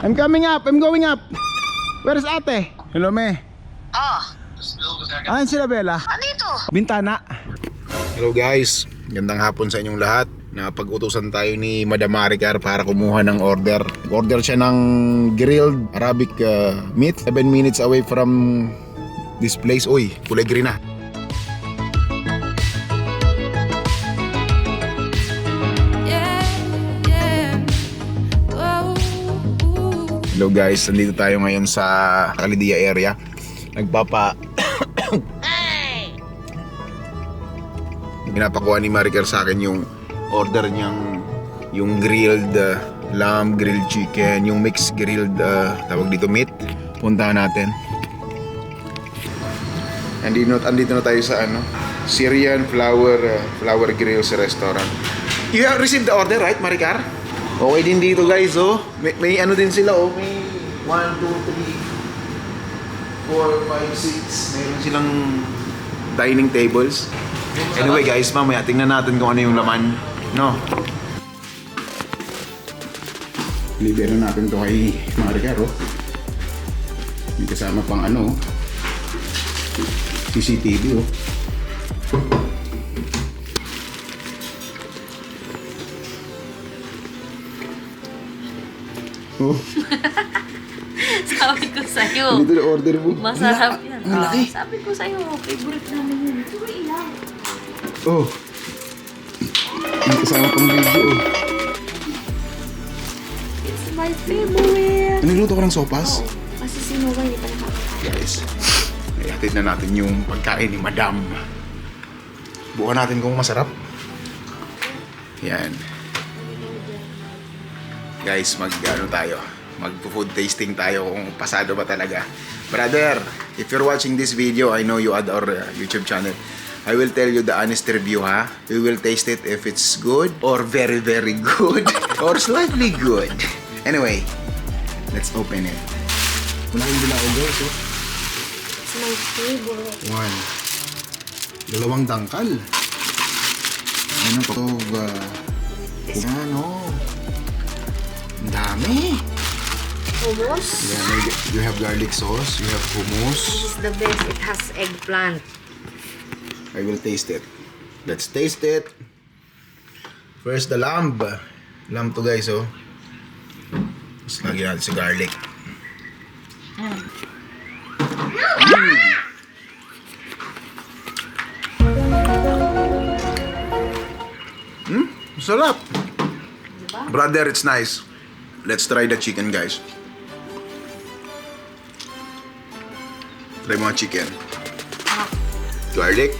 I'm coming up, I'm going up. Where's ate? Hello, me. Ayan sila, Bella. Andito. Bintana. Hello guys, gandang hapon sa inyong lahat. Napag-utusan tayo ni Madam Maricar para kumuha ng order. Order siya ng grilled Arabic meat. 7 minutes away from this place. Uy, kulay green na. Hello guys, nandito tayo ngayon sa Calidia area. Pinapakuha ni Maricar sa akin yung order niyang yung grilled lamb, grilled chicken, yung mixed grilled tawag dito meat. Puntahan natin. Andito na tayo sa Syrian flower grills restaurant. You have received the order, right, Maricar? Okay din dito guys, oh. May ano din sila, oh. May 1, 2, 3, 4, 5, 6. Mayroon silang dining tables. Anyway guys, mamaya tingnan natin kung ano yung laman, no? Libero natin to kay Maricar, oh. May kasama pang CCTV, oh. Oh. Sabi ko sa'yo. Dito na order mo. Masarap yan. Ang laki. Sabi ko sa'yo, favorite namin yun. Ito ba ilang? Oh. May kasama pang video, oh. It's my favorite. Nagluto ko ng sopas? Kasi sinuwa, hindi pa nakakakain. Guys, ihatid na natin yung pagkain ni Madam. Bukan natin kung masarap. Yan. Guys, mag-food tasting tayo kung pasado ba talaga. Brother, if you're watching this video, I know you at our YouTube channel. I will tell you the honest review, ha? We will taste it if it's good or very, very good or slightly good. Anyway, let's open it. Wala yung bilao, guys, oh. It's my favorite. 1. 2 dangkal. Ano to? Yan, oh. Ang dami. Hummus. Yeah, you have garlic sauce, you have hummus. This is the best. It has eggplant. I will taste it. Let's taste it. First, the lamb. Lamb to guys, oh. Tapos lagyan natin si garlic. Sarap. Brother, it's nice. Let's try the chicken, guys. Try mo ang chicken. Garlic.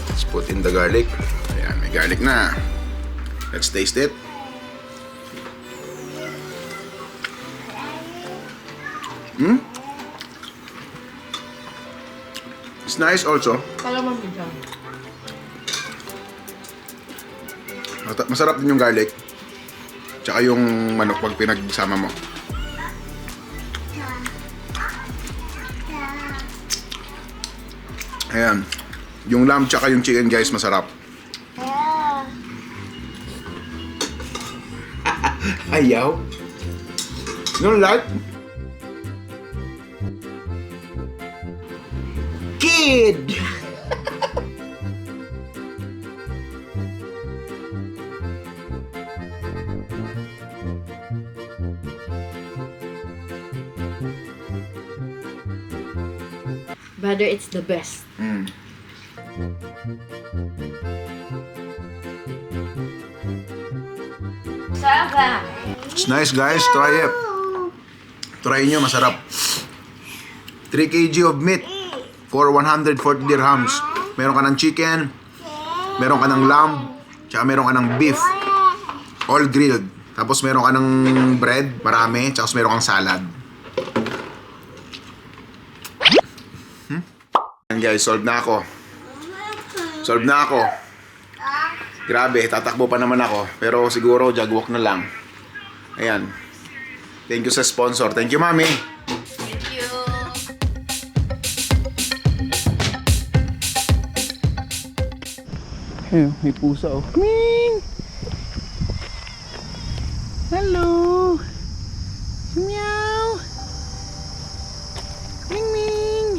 Let's put in the garlic. Ayan, may garlic na. Let's taste it. It's nice also. Kalaman mo dyan. Masarap din yung garlic. Tsaka yung manok pag pinagsama mo. Ayan. Yung lamb tsaka yung chicken, guys, masarap. Ayaw. You don't like? Kid! Brother, it's the best. Sarap. It's nice, guys. Try it. Try nyo, masarap. 3 kg of meat for 140 dirhams. Meron ka ng chicken, meron ka ng lamb, tsaka meron ka ng beef. All grilled. Tapos meron ka ng bread, marami, tsaka meron kang salad. Ayan guys, solve na ako. Grabe, tatakbo pa naman ako. Pero siguro jogwalk na lang. Ayan. Thank you sa sponsor. Thank you, Mami. Thank you. Ayun, may pusa, oh. Ming! Hello! Meow! Ming Ming!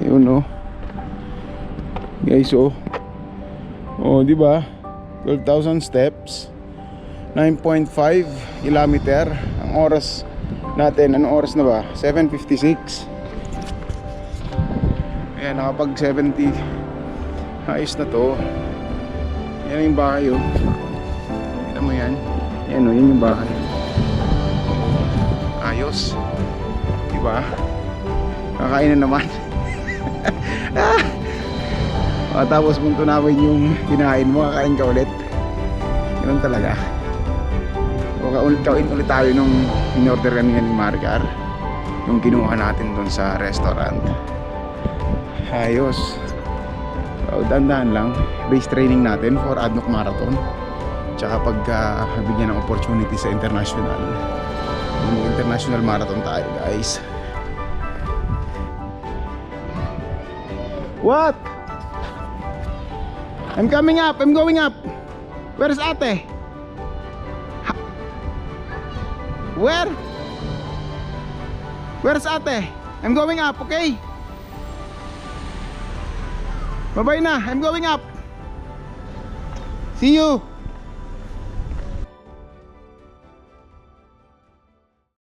Ayun oh. Guys oh. Oh, di ba? 12,000 steps. 9.5 kilometer. Ang oras natin, anong oras na ba? 7:56. Ayan, nakapag 70. Ayos na to. Yan yung bahay oh. Kita mo yan. Yan oh, yan yung bahay. Ayos. Diba? Kakain na naman. Tapos kung tunawin yung kinain mo, kakain ka ulit. Ganun talaga. O kain ulit tayo nung in-order kanina ni Maricar, yung kinuha natin dun sa restaurant. Ayos. So, dandahan lang. Base training natin for ADNOC Marathon. Tsaka pagka bigyan ng opportunity sa international. Yung international marathon tayo guys. What? I'm coming up. I'm going up. Where's ate? Where? Where's ate? I'm going up, okay? Bye-bye na. I'm going up. See you.